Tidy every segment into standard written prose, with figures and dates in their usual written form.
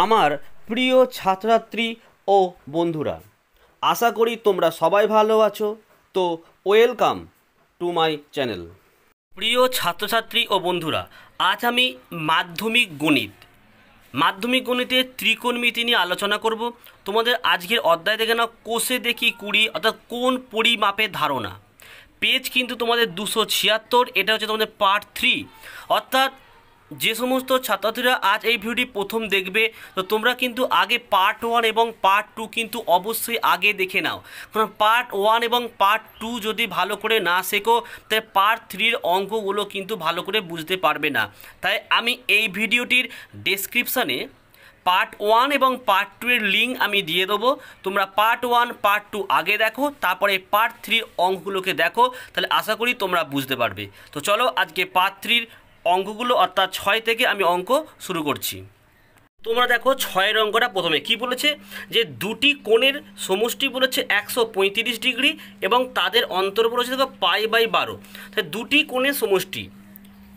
আমার প্রিয় ছাত্রছাত্রী ও বন্ধুরা, আশা করি তোমরা সবাই ভালো আছো। তো ওয়েলকাম টু মাই চ্যানেল। প্রিয় ছাত্রছাত্রী ও বন্ধুরা, আজ আমি মাধ্যমিক গণিতের ত্রিকোণমিতি নিয়ে আলোচনা করব। তোমাদের আজকের অধ্যায় দেখে নাও, কোষে দেখি 20, অর্থাৎ কোণ পরিমাপের ধারণা। পেজ কিন্তু তোমাদের 276। এটা হচ্ছে তোমাদের পার্ট 3। অর্থাৎ যে সমস্ত ছাত্রছাত্রীরা আজ এই ভিডিওটি প্রথম দেখবে, তো তোমরা কিন্তু আগে পার্ট 1 এবং পার্ট 2 কিন্তু অবশ্যই আগে দেখে নাও। কারণ পার্ট 1 এবং পার্ট 2 যদি ভালো করে না শেখো, তাই পার্ট 3-র অঙ্কগুলো কিন্তু ভালো করে বুঝতে পারবে না। তাই আমি এই ভিডিওটির ডেসক্রিপশানে পার্ট 1 এবং পার্ট 2 এর লিঙ্ক আমি দিয়ে দেবো। তোমরা পার্ট 1 পার্ট 2 আগে দেখো, তারপরে পার্ট 3-র অঙ্কগুলোকে দেখো, তাহলে আশা করি তোমরা বুঝতে পারবে। তো চলো আজকে পার্ট 3-র অঙ্কগুলো অর্থাৎ 6 থেকে আমি অঙ্ক শুরু করছি। তোমরা দেখো 6-এর অঙ্কটা প্রথমে কি বলেছে, যে দুটি কোণের সমষ্টি বলেছে 135 ডিগ্রি এবং তাদের অন্তর বলেছে দেখো π/12। তাহলে দুটি কোণের সমষ্টি,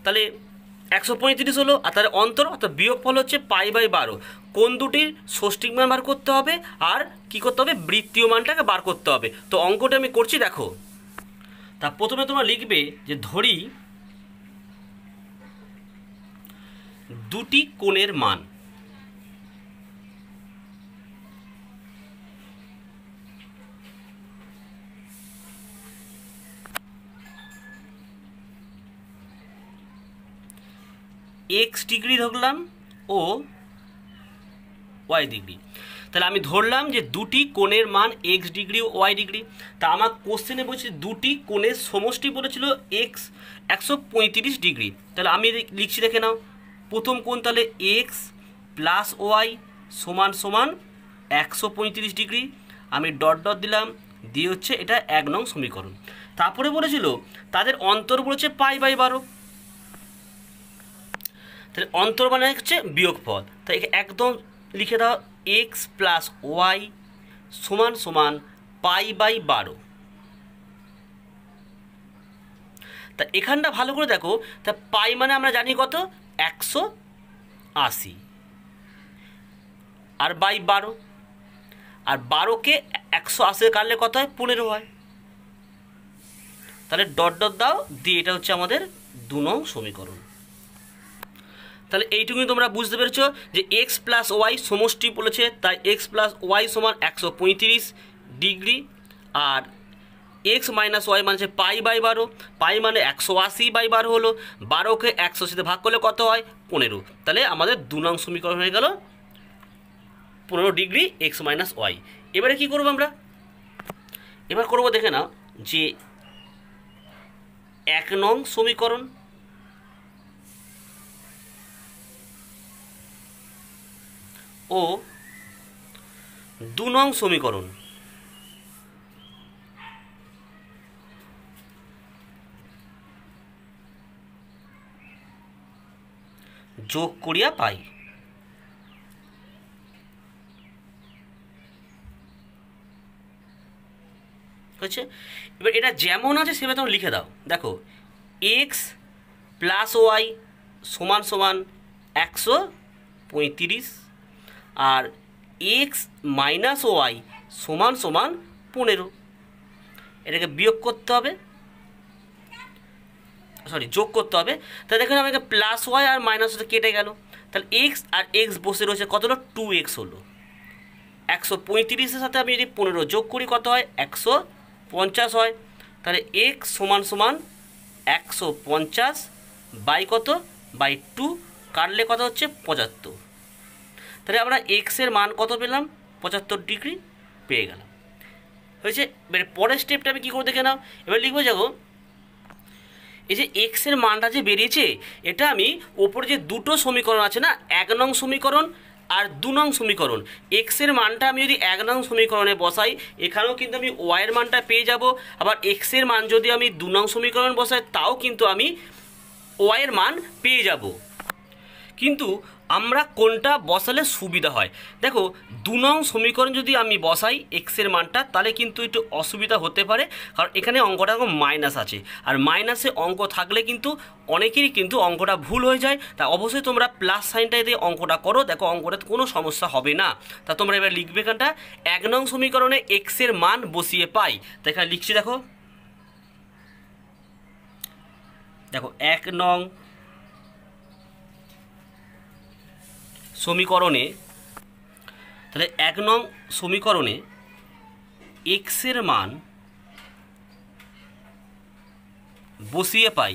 তাহলে 135 হলো, আর তার অন্তর অর্থাৎ বিয়োগফল হচ্ছে π/12। কোণ দুটির ষষ্ঠিক মান বার করতে হবে, আর কি করতে হবে, বৃত্তীয় মানটাকে বার করতে হবে। তো অঙ্কটা আমি করছি, দেখো। তা প্রথমে তোমরা লিখবে যে ধরি দুটি কোণের মান x ডিগ্রি ধরলাম ও y ডিগ্রি। তাহলে আমি ধরলাম যে দুটি কোণের মান x ডিগ্রি ও y ডিগ্রি। তা আমার কোশ্চেনে বলছে দুটি কোণের সমষ্টি বলেছিল x 135 ডিগ্রি। তাহলে আমি লিখছি, দেখে নাও। প্রথম কোণ তাহলে x প্লাস ওয়াই সমান সমান 135 ডিগ্রি। আমি ডট ডট দিলাম, দিয়ে হচ্ছে এটা 1 নং সমীকরণ। তারপরে বলেছিল তাদের অন্তর বলেছে π/12। তাহলে অন্তর মানে হচ্ছে বিয়োগফল, তাই একদম লিখে দাও x প্লাস ওয়াই সমান সমান π/12। তা এখানটা ভালো করে দেখো, তা পাই মানে আমরা জানি কত, 180, আর /12, আর 12কে 180 কাটলে কত হয়, 15 হয়। তাহলে ডট ডট দাও, দিয়ে এটা হচ্ছে আমাদের 2 নং সমীকরণ। তাহলে এইটুকুই তোমরা বুঝতে পেরেছো যে x প্লাস ওয়াই সমষ্টি বলেছে, তাই x প্লাস ওয়াই সমান 135 ডিগ্রি, আর x মাইনাস ওয়াই মানে π/12। পাই মানে 180/12 হলো, 12কে 180 ভাগ করলে কত হয়, 15। তাহলে আমাদের 2 নং সমীকরণ হয়ে গেল 15 ডিগ্রি x মাইনাস ওয়াই। এবারে কি করবো আমরা, এবার করবো দেখে নাও যে 1 নং সমীকরণ ও 2 নং সমীকরণ যোগ করিয়া পাই। হচ্ছে, এবার এটা যেমন আছে সেভাবে তোমরা লিখে দাও। দেখো x প্লাস ওয়াই সমান সমান 135, আর x মাইনাস ওয়াই সমান সমান 15। এটাকে বিয়োগ করতে হবে, যোগ করতে হবে। তাহলে দেখুন আমাকে প্লাস ওয়াই আর মাইনাস ওয়াই কেটে গেল, তাহলে এক্স আর এক্স বসে রয়েছে, কত হলো, 2x হলো। 135-এর সাথে আমি যদি 15 যোগ করি কত হয়, 150 হয়। তাহলে x সমান সমান 150 বাই কত, বাই 2, কাটলে কত হচ্ছে, 75। তাহলে আমরা এক্সের মান কত পেলাম, 75 ডিগ্রি পেয়ে গেলাম। হয়েছে। এবার পরের স্টেপটা আমি কী করে দেখে নাও। এবার লিখবো, যাবো এই যে এক্সের মানটা যে বেরিয়েছে, এটা আমি ওপরে যে দুটো সমীকরণ আছে না, 1 নং সমীকরণ আর 2 নং সমীকরণ, এক্সের মানটা আমি যদি 1 নং সমীকরণে বসাই, এখানেও কিন্তু আমি ওয়াইয়ের মানটা পেয়ে যাব। আবার এক্সের মান যদি আমি 2 নং সমীকরণ বসাই, তাও কিন্তু আমি ওয়াইয়ের মান পেয়ে যাব। কিন্তু আমরা কোনটা বসালে সুবিধা হয়। দেখো 2 নং সমীকরণ যদি আমি বসাই এক্সের মানটা, তাহলে কিন্তু একটু অসুবিধা হতে পারে, কারণ এখানে অঙ্কটা মাইনাস আছে, আর মাইনাসে অঙ্ক থাকলে কিন্তু অনেকেরই কিন্তু অঙ্কটা ভুল হয়ে যায়। তা অবশ্যই তোমরা প্লাস সাইনটা দিয়ে অঙ্কটা করো, দেখো অঙ্কটা কোনো সমস্যা হবে না। তা তোমরা এবার লিখবে এখানটা 1 নং সমীকরণে এক্সের মান বসিয়ে পাই। তো এখানে লিখছি, দেখো 1 নং সমীকরণে, তাহলে 1 নং সমীকরণে এক্সের মান বসিয়ে পাই।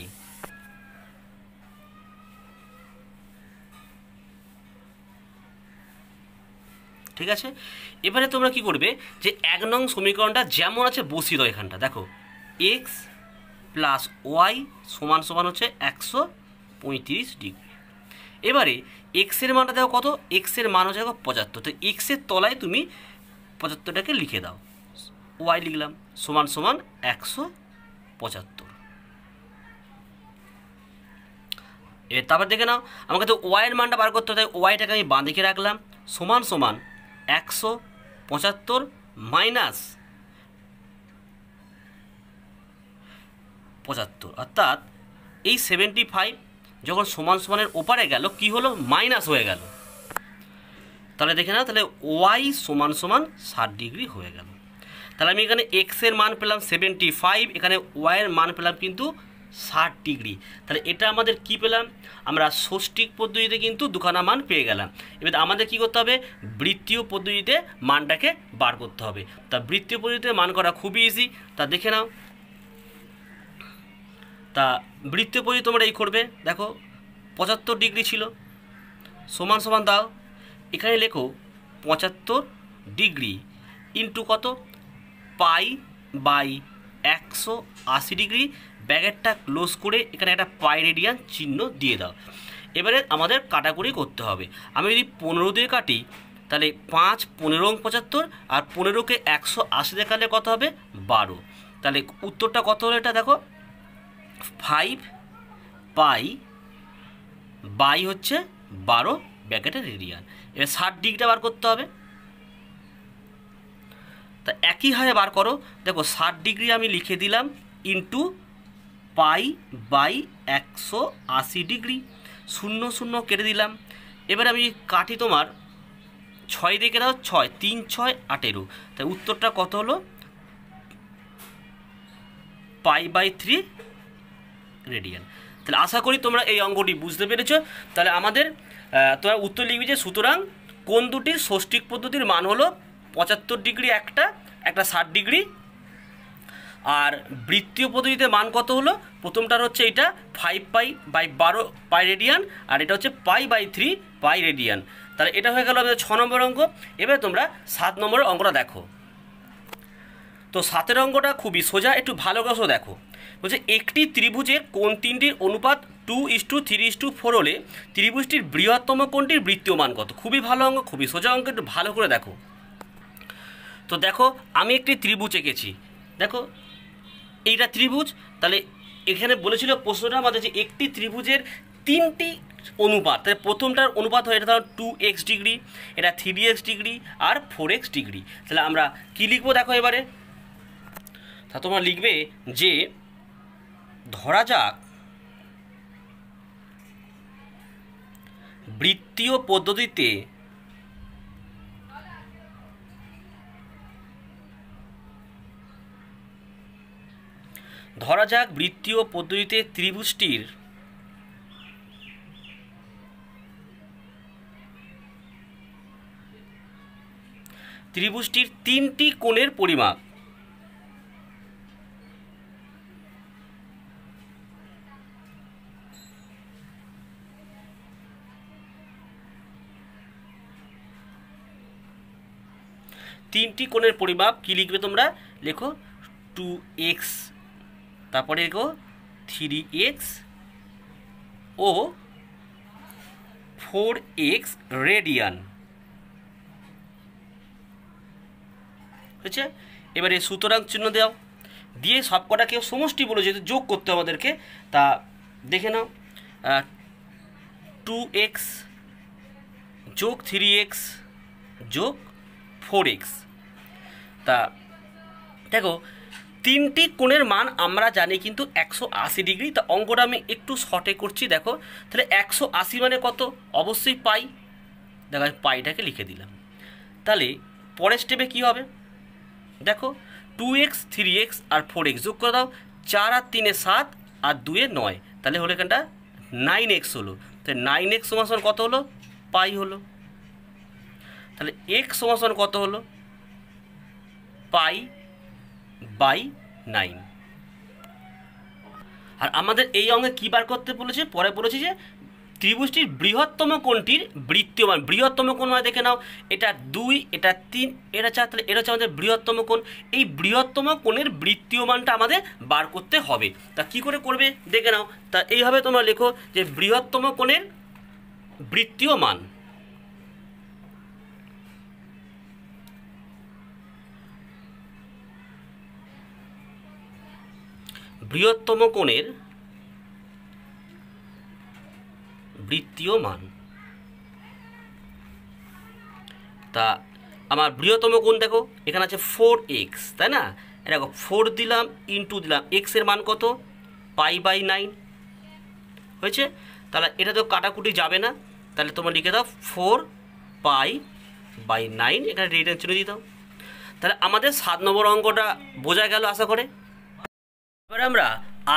ঠিক আছে, এবারে তোমরা কি করবে, যে 1 নং সমীকরণটা যেমন আছে বসিয়ে দাও। এখানটা দেখো এক্স প্লাস ওয়াই সমান সমান হচ্ছে 135 ডিগ্রি। এবারে এক্সের মানটা দেখো কত, এক্সের মান হচ্ছে দেখো 75। তো এক্সের তলায় তুমি 75টাকে লিখে দাও, ওয়াই লিখলাম সমান সমান 175। এবার তারপর দেখে নাও, আমাকে তো ওয়াইয়ের মানটা বার করতে হবে, ওয়াইটাকে আমি বাঁ দিকে রাখলাম, সমান সমান 175 মাইনাস 75, অর্থাৎ এই 75 যখন সমান সমানের ওপারে গেল কি হলো, মাইনাস হয়ে গেল। তাহলে দেখে নাও, তাহলে ওয়াই সমান সমান 60 ডিগ্রি হয়ে গেল। তাহলে আমি এখানে এক্সের মান পেলাম 75, এখানে ওয়াইয়ের মান পেলাম কিন্তু 60 ডিগ্রি। তাহলে এটা আমাদের কি পেলাম, আমরা ষষ্ঠিক পদ্ধতিতে কিন্তু দুখানা মান পেয়ে গেলাম। এবার আমাদের কি করতে হবে, বৃত্তীয় পদ্ধতিতে মানটাকে বার করতে হবে। তা বৃত্তীয় পদ্ধতিতে মান করা খুবই ইজি, তা দেখে নাও। তা বৃত্তীয় পদ্ধতি তোমরা এই করবে, দেখো 75 ডিগ্রি ছিল, সমান সমান দাও, এখানে লেখো 75 ডিগ্রি ইন্টু কত, পাই বাই 180 ডিগ্রি, ব্যাকেটটা ক্লোজ করে এখানে একটা পাই রেডিয়ান চিহ্ন দিয়ে দাও। এবারে আমাদের কাটাকুটি করতে হবে। আমি যদি 15 দিয়ে কাটি, তাহলে 5 15 75, আর 15কে 180 দিয়ে কাটলে কত হবে, 12। তাহলে উত্তরটা কত হলো, এটা দেখো 5 পাই বাই হচ্ছে 12 ব্যাকেটের রেডিয়ান। এবার 60 ডিগ্রিটা বার করতে হবে। তা একই হারে বার করো, দেখো 60 ডিগ্রি আমি লিখে দিলাম ইন্টু পাই বাই 180 ডিগ্রি, 0 0 কেটে দিলাম। এবার আমি কাটি, তোমার 6 দিয়ে কেটে দাও, 6 3 6 18, তাই উত্তরটা কত হলো, পাই বাই 3 রেডিয়ান। তাহলে আশা করি তোমরা এই অঙ্কটি বুঝতে পেরেছো। তাহলে আমাদের তোমরা উত্তর লিখবি যে, সুতরাং কোন দুটির ষষ্ঠিক পদ্ধতির মান হলো 75 ডিগ্রি একটা 60 ডিগ্রি, আর বৃত্তীয় পদ্ধতিতে মান কত হলো, প্রথমটার হচ্ছে এটা 5 পাই বাই 12 পাই রেডিয়ান, আর এটা হচ্ছে পাই বাই 3 পাই রেডিয়ান। তাহলে এটা হয়ে গেল আমাদের 6 নম্বর অঙ্ক। এবার তোমরা 7 নম্বরের অঙ্কটা দেখো। তো 7 অঙ্কটা খুবই সোজা, একটু ভালো করে দেখো। বলছে একটি ত্রিভুজের কোণ তিনটির অনুপাত 2:3:4 হলে ত্রিভুজটির বৃহত্তম কোণটির বৃত্তীয় মান কত। খুবই ভালো অঙ্ক, খুবই সোজা অঙ্ক, একটু ভালো করে দেখো। তো দেখো আমি একটি ত্রিভুজ এঁকেছি, দেখো এইটা ত্রিভুজ। তাহলে এখানে বলেছিল প্রশ্নটা আমাদের যে একটি ত্রিভুজের 3টি অনুপাত, তাহলে প্রথমটার অনুপাত হয় এটা ধরো 2x ডিগ্রি, এটা 3x ডিগ্রি, আর 4x ডিগ্রি। তাহলে আমরা কি লিখবো দেখো এবারে, তা তোমরা লিখবে যে ধরা যাক বৃত্তীয় পদ্ধতিতে ত্রিভুজটির ত্রিভুজটির 3টি কোণের পরিমাপ কি লিখবে তোমরা, লেখো 2x, তারপরে লেখো 3x ও 4x রেডিয়ান হয়েছে। এবারে সুতরাং চিহ্ন দাও, দিয়ে সবকটাকে সমষ্টি বলে যেহেতু যোগ করতে আমাদেরকে, তা দেখে নাও 2x যোগ 3x যোগ 4x। তা দেখো তিনটি কোণের মান আমরা জানি কিন্তু 180 ডিগ্রি। তা অঙ্কটা আমি একটু শর্টে করছি। দেখো তাহলে 180 মানে কত? অবশ্যই পাই। দেখো আমি পাইটাকে লিখে দিলাম। তাহলে পরের স্টেপে কী হবে দেখো, 2x 3x আর 4x যোগ করে দাও। 4 আর 3 7 আর 2 9, তাহলে হলো এখানটা 9x হলো। তাহলে 9x সমান কত হলো? পাই হলো। তাহলে x সমান কত হলো? Pi by 9। আর আমাদের এই অঙ্কে কী বার করতে বলেছে? পরে বলেছে যে ত্রিভুজটির বৃহত্তম কোণটির বৃত্তীয় মান। বৃহত্তম কোণ হয় দেখে নাও, এটা 2, এটা 3, এটা 4, তাহলে এটা হচ্ছে আমাদের বৃহত্তম কোণ। এই বৃহত্তম কোণের বৃত্তীয় মানটা আমাদের বার করতে হবে। তা কি করে করবে দেখে নাও। তা এইভাবে তোমরা লেখো যে বৃহত্তম কোণের বৃত্তীয় মান। বৃহত্তম কোণের বৃত্তীয় মান। তা আমার বৃহত্তম কোণ দেখো এখানে আছে 4x, তাই না? দেখো 4 দিলাম ইন্টু দিলাম x এর মান কত? পাই বাই 9 হয়েছে। তাহলে এটা তো কাটাকুটি যাবে না, তাহলে তোমরা লিখে দাও 4 পাই বাই 9, এখানে রেডিয়ান চিহ্ন দিয়ে দাও। তাহলে আমাদের 7 নম্বর অঙ্কটা বোঝা গেল আশা করে। এবারে আমরা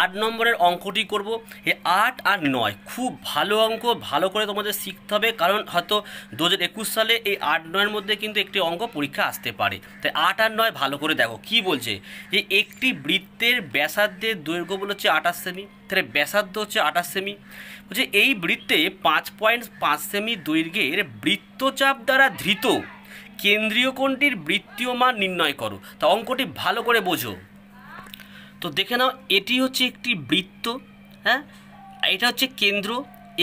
8 নম্বরের অঙ্কটি করব। এই 8 আর 9 খুব ভালো অঙ্ক, ভালো করে তোমাদের শিখতে হবে, কারণ হয়তো 2021 সালে এই 8 9-এর মধ্যে কিন্তু একটি অঙ্ক পরীক্ষা আসতে পারে। তাই 8 আর 9 ভালো করে দেখো কি বলছে। যে একটি বৃত্তের ব্যাসার্ধের দৈর্ঘ্য বলে হচ্ছে 28 সেমি, তাহলে ব্যাসার্ধ হচ্ছে 28 সেমি। বলছে এই বৃত্তে 5.5 সেমি দৈর্ঘ্যের বৃত্তচাপ দ্বারা ধৃত কেন্দ্রীয় কোণটির বৃত্তীয় মান নির্ণয় করো। তা অঙ্কটি ভালো করে বোঝো। তো দেখে নাও, এটি হচ্ছে একটি বৃত্ত, হ্যাঁ, এটা হচ্ছে কেন্দ্র।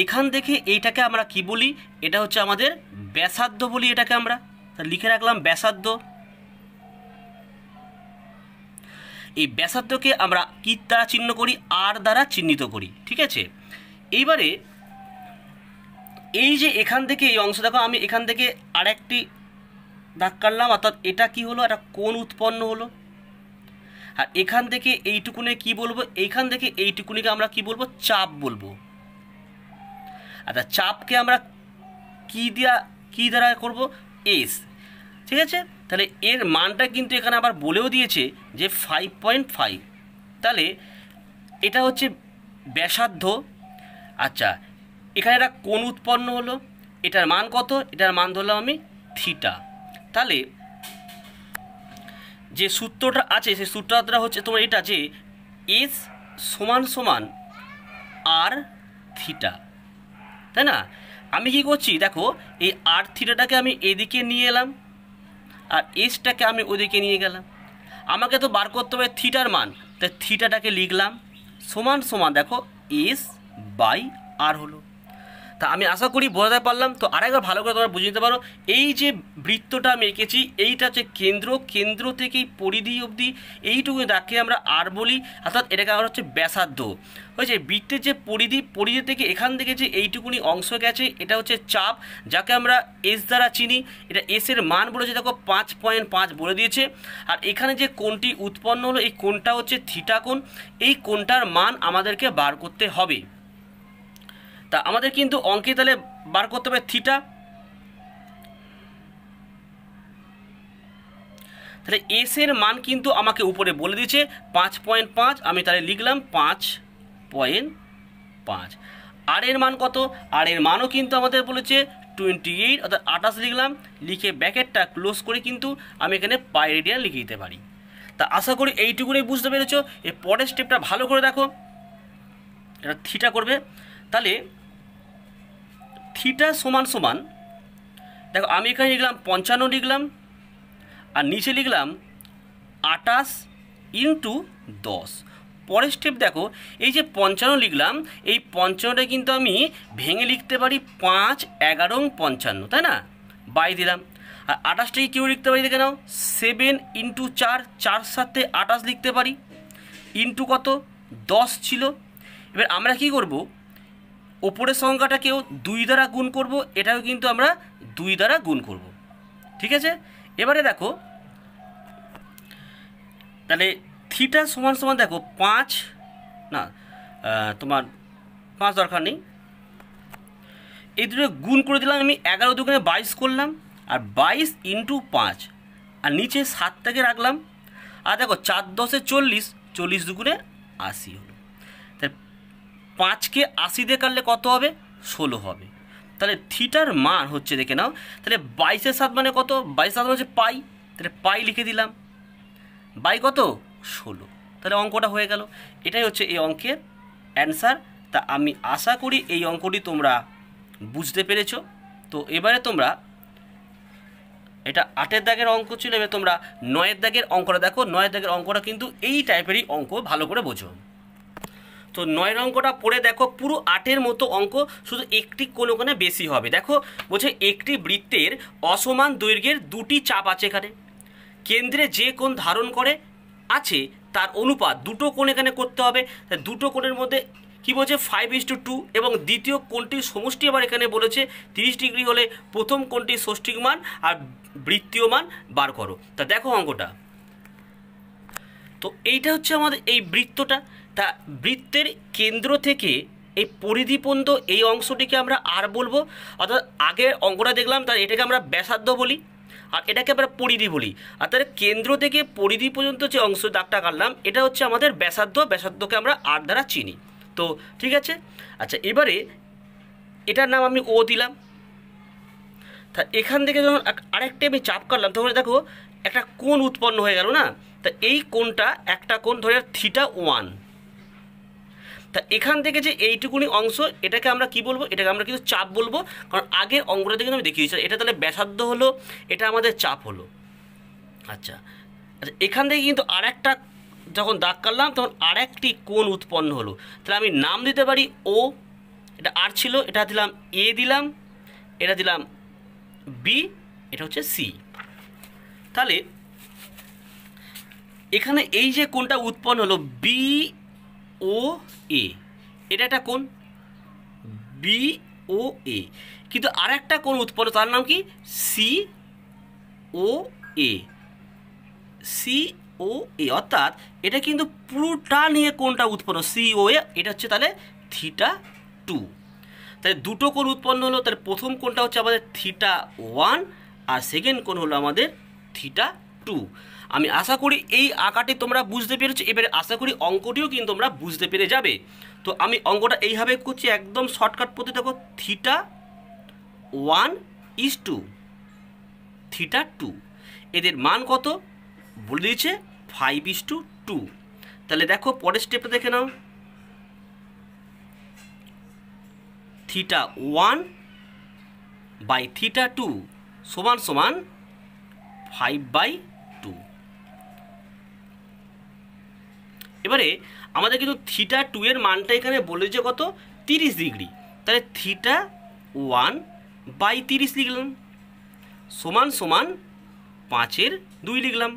এখান থেকে এইটাকে আমরা কি বলি? এটা হচ্ছে আমাদের ব্যাসার্ধ বলি এটাকে আমরা। লিখে রাখলাম ব্যাসার্ধ। এই ব্যাসার্ধকে আমরা কি দ্বারা চিহ্ন করি? আর দ্বারা চিহ্নিত করি, ঠিক আছে। এইবারে এই যে এখান থেকে এই অংশ দেখো, আমি এখান থেকে আরেকটি দাগ কাটলাম, অর্থাৎ এটা কি হলো? একটা কোণ উৎপন্ন হলো। আর এখান থেকে এইটুকুনে কি বলবো? এইখান থেকে এইটুকুনিকে আমরা কি বলবো? চাপ বলবো। আচ্ছা, চাপকে আমরা কি দ্বারা করব? এস, ঠিক আছে। তাহলে এর মানটা কিন্তু এখানে আবার বলেও দিয়েছে যে 5.5। তাহলে এটা হচ্ছে ব্যাসার্ধ। আচ্ছা, এখানে একটা কোণ উৎপন্ন হলো, এটার মান কত? এটার মান ধরলাম আমি থিটা। তাহলে যে সূত্রটা আছে সেই সূত্রটা হচ্ছে তোমার এটা, যে এস সমান সমান আর থিটা, তাই না? আমি কি করছি দেখো, এই আর থিটাটাকে আমি এদিকে নিয়ে এলাম আর এসটাকে আমি ওদিকে নিয়ে গেলাম। আমাকে তো বার করতে হবে থিটার মান, তাই থিটাটাকে লিখলাম সমান সমান দেখো এস বাই আর হলো। তা আমি আশা করি বোঝাতে পারলাম। তো আরেকবার ভালো করে তোমরা বুঝে নিতে পারো, এই যে বৃত্তটা আমি এঁকেছি এইটা হচ্ছে কেন্দ্র, কেন্দ্র থেকেই পরিধি অবধি এইটুকু দাগকে আমরা আর বলি, অর্থাৎ এটাকে আমরা হচ্ছে ব্যাসার্ধ হয়েছে। বৃত্তের যে পরিধি থেকে এখান থেকে যে এইটুকুনি অংশ গেছে এটা হচ্ছে চাপ, যাকে আমরা এস দ্বারা চিনি। এটা এসের মান বলেছে দেখো 5.5 বলে দিয়েছে। আর এখানে যে কোণটি উৎপন্ন হলো এই কোণটা হচ্ছে থিটা কোণ। এই কোণটার মান আমাদেরকে বার করতে হবে। তা আমাদের কিন্তু অঙ্কে তাহলে বার করতে হবে থিটা। তাহলে এস এর মান কিন্তু আমাকে উপরে বলে দিয়েছে 5.5, আমি তাহলে লিখলাম 5.5। আর এর মান কত? আর এর মানও কিন্তু আমাদের বলেছে 28, অর্থাৎ 28 লিখলাম। লিখে ব্র্যাকেটটা ক্লোজ করে কিন্তু আমি এখানে পাই রেডিয়ান লিখে দিতে পারি। তা আশা করি এইটুকুনি বুঝতে পেরেছো। এর পরের স্টেপটা ভালো করে দেখো, এটা থিটা করবে। তাহলে থিটা সমান সমান দেখো, আমি এখানে লিখলাম 55 লিখলাম আর নিচে লিখলাম 28 ইন্টু 10। পরের স্টেপ দেখো, এই যে 55 লিখলাম, এই 55টা কিন্তু আমি ভেঙে লিখতে পারি 5, 11, 55, তাই না? বাই দিলাম। আর 28টাকে কেউ লিখতে পারি দেখে নাও 7 ইন্টু 4, 4 সাথে 28 লিখতে পারি, ইন্টু কত? 10 ছিল। এবার আমরা কি করব? ওপরের সংখ্যাটাকেও 2 দ্বারা গুণ করব, এটাও কিন্তু আমরা 2 দ্বারা গুণ করব। ঠিক আছে, এবারে দেখো তাহলে থিটা সমান সমান দেখো 5 না তোমার 5 দরকার নেই, এই দুটো গুণ করে দিলাম আমি, 11 দুগুণে 22 করলাম, আর 22 ইন্টু 5, আর নিচে 7টাকে রাখলাম, আর দেখো 4 10 40, 40 দুগুণে 80 হলো। তাহলে 5কে 80 দিয়ে কাটলে কত হবে? 16 হবে। তাহলে থিটার মান হচ্ছে, দেখে নাও, তাহলে 22-এর 7 মানে কত? 22 7 হচ্ছে পাই, তাহলে পাই লিখে দিলাম, বাই কত? 16। তাহলে অঙ্কটা হয়ে গেল। এটাই হচ্ছে এই অঙ্কের অ্যান্সার। তা আমি আশা করি এই অঙ্কটি তোমরা বুঝতে পেরেছো। তো এবারে তোমরা, এটা 8-এর দাগের অঙ্ক ছিল, এবার তোমরা 9-এর দাগের অঙ্কটা দেখো। 9-এর দাগের অঙ্কটা কিন্তু এই টাইপেরই অঙ্ক, ভালো করে বোঝো। তো 9-এর অঙ্কটা পড়ে দেখো, পুরো 8-এর মতো অঙ্ক, শুধু একটি কোনো কোণে বেশি হবে। দেখো বলছে একটি বৃত্তের অসমান দৈর্ঘ্যের 2টি চাপ আছে এখানে, কেন্দ্রে যে কোণ ধারণ করে আছে তার অনুপাত দুটো কোণ এখানে করতে হবে। দুটো কোণের মধ্যে কি বলছে? 5:2, এবং দ্বিতীয় কোণটির সমষ্টি আবার এখানে বলেছে 30 ডিগ্রি হলে প্রথম কোণটির ষষ্ঠিক মান আর বৃত্তীয় মান বার করো। তা দেখো অঙ্কটা, তো এইটা হচ্ছে আমাদের এই বৃত্তটা। তা বৃত্তের কেন্দ্র থেকে এই পরিধি পর্যন্ত এই অংশটিকে আমরা আর বলবো, অর্থাৎ আগের অঙ্কটা দেখলাম তার এটাকে আমরা ব্যাসার্ধ বলি, আর এটাকে আমরা পরিধি বলি। আর তাহলে কেন্দ্র থেকে পরিধি পর্যন্ত যে অংশ দাগটা কাটলাম এটা হচ্ছে আমাদের ব্যাসার্ধ, ব্যাসার্ধকে আমরা আর দ্বারা চিনি। তো ঠিক আছে, আচ্ছা এবারে এটার নাম আমি ও দিলাম। তা এখান থেকে যখন আরেকটা আমি চাপ কাটলাম তখন দেখো একটা কোণ উৎপন্ন হয়ে গেল না? তা এই কোণটা একটা কোণ ধরে θ1। তা এখান থেকে যে এইটুকুনি অংশ এটাকে আমরা কি বলবো? এটাকে আমরা কিন্তু চাপ বলবো, কারণ আগের অঙ্কটা থেকে আমি দেখিয়েছি এটা তাহলে ব্যাসার্ধ হলো, এটা আমাদের চাপ হলো। আচ্ছা আচ্ছা, এখান থেকে কিন্তু আরেকটা যখন দাগ কাটলাম তখন আরেকটি কোণ উৎপন্ন হলো। তাহলে আমি নাম দিতে পারি ও, এটা আর ছিল, এটা দিলাম এ, দিলাম এটা দিলাম বি, এটা হচ্ছে সি। তাহলে এখানে এই যে কোণটা উৎপন্ন হলো বি ও এ, এটা একটা কোণ বি ও এ, কিন্তু আরেকটা কোণ উৎপন্ন, তার নাম কি? সি ও এ, সি ও এ, অর্থাৎ এটা কিন্তু পুরোটা নিয়ে কোণটা উৎপন্ন সি ও এ, এটা হচ্ছে তাহলে θ2। তাহলে দুটো কোণ উৎপন্ন হলো, তাহলে প্রথম কোণটা হচ্ছে আমাদের θ1 আর সেকেন্ড কোণ হলো আমাদের θ2। আমি আশা করি এই আঁকাটি তোমরা বুঝতে পেরেছো। এবারে আশা করি অঙ্কটিও কিন্তু তোমরা বুঝতে পেরে যাবে। তো আমি অঙ্কটা এইভাবে করছি, একদম শর্টকাট পদ্ধতি। দেখো θ1 is to θ2, এদের মান কত বলে দিয়েছে? 5:2। তাহলে দেখো পরের স্টেপটা দেখে নাও, θ1 বাই θ2 সমান সমান 5/2। এবারে আমাদের কিন্তু θ2 এর মানটা এখানে বলেছে কত? 30 ডিগ্রি। তাহলে θ1 বাই 30 লিখলাম সমান সমান 5/2 লিখলাম,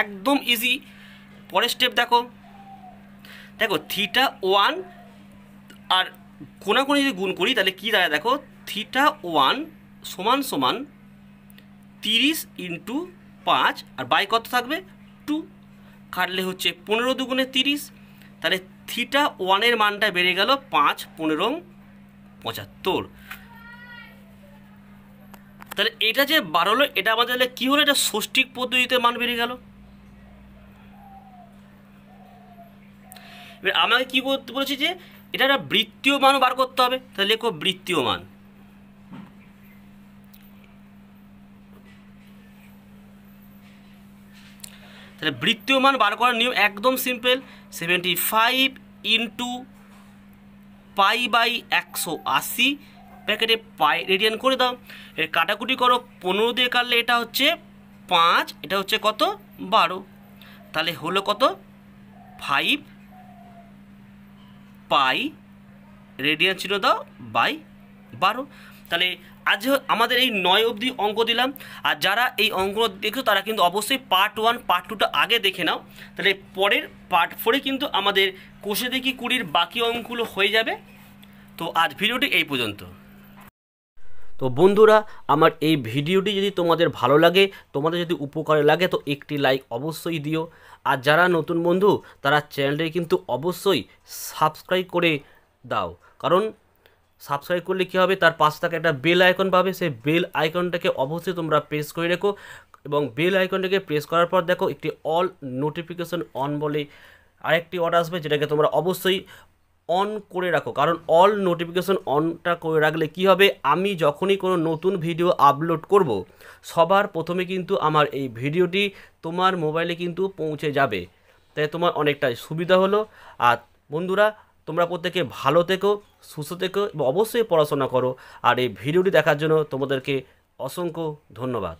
একদম ইজি। পরের স্টেপ দেখো, দেখো θ1 আর কোনাকুনি যদি গুণ করি তাহলে কী দাঁড়ায়? দেখো θ1 সমান সমান 30 ইন্টু 5, আর বাই কত থাকবে? 2, কাটলে হচ্ছে 15 দুগুণে 30। তাহলে θ1 এর মানটা বেড়ে গেল 5 15 75। তাহলে এটা যে বাড়লো এটা আমাদের কী হলো? এটা ষষ্ঠিক পদ্ধতিতে মান বেড়ে গেল। এবার আমাকে কী করতে বলেছি? যে এটা একটা বৃত্তীয় মান বার করতে হবে। তাহলে লেখো বৃত্তীয় মান। তাহলে বৃত্তীয় মান বার করার নিয়ম একদম সিম্পল, 75 ইন্টু পাই বাই 180 প্যাকেটে পাই রেডিয়ান করে দাও। এর কাটাকুটি করো, 15 দিয়ে কাটলে এটা হচ্ছে 5, এটা হচ্ছে কত? 12। তাহলে হলো কত? 5 পাই রেডিয়ান চিহ্ন দাও বাই 12। তাহলে আজ আমাদের এই 9 অবধি অঙ্ক দিলাম। আর যারা এই অঙ্কগুলো দেখছো তারা কিন্তু অবশ্যই পার্ট 1 পার্ট 2টা আগে দেখে নাও। তাহলে পরের পার্ট 4-এ কিন্তু আমাদের কোষে দেখি কুড়ির বাকি অঙ্কগুলো হয়ে যাবে। তো আজ ভিডিওটি এই পর্যন্ত। তো বন্ধুরা, আমার এই ভিডিওটি যদি তোমাদের ভালো লাগে, তোমাদের যদি উপকারে লাগে, তো একটি লাইক অবশ্যই দিও। আর যারা নতুন বন্ধু তারা চ্যানেলটি কিন্তু অবশ্যই সাবস্ক্রাইব করে দাও, কারণ সাবস্ক্রাইব করলে কী হবে, তার পাশ থেকে একটা বেল আইকন পাবে, সেই বেল আইকনটাকে অবশ্যই তোমরা প্রেস করে রেখো। এবং বেল আইকনটাকে প্রেস করার পর দেখো একটি অল নোটিফিকেশন অন বলে আরেকটি অর্ডার আসবে, যেটাকে তোমরা অবশ্যই অন করে রাখো। কারণ অল নোটিফিকেশন অনটা করে রাখলে কি হবে, আমি যখনই কোনো নতুন ভিডিও আপলোড করব, সবার প্রথমে কিন্তু আমার এই ভিডিওটি তোমার মোবাইলে কিন্তু পৌঁছে যাবে। তাই তোমার অনেকটাই সুবিধা হলো। আর বন্ধুরা, তোমরা প্রত্যেকে ভালো থেকো, সুস্থ থেকো এবং অবশ্যই পড়াশোনা করো। আর এই ভিডিওটি দেখার জন্য তোমাদেরকে অসংখ্য ধন্যবাদ।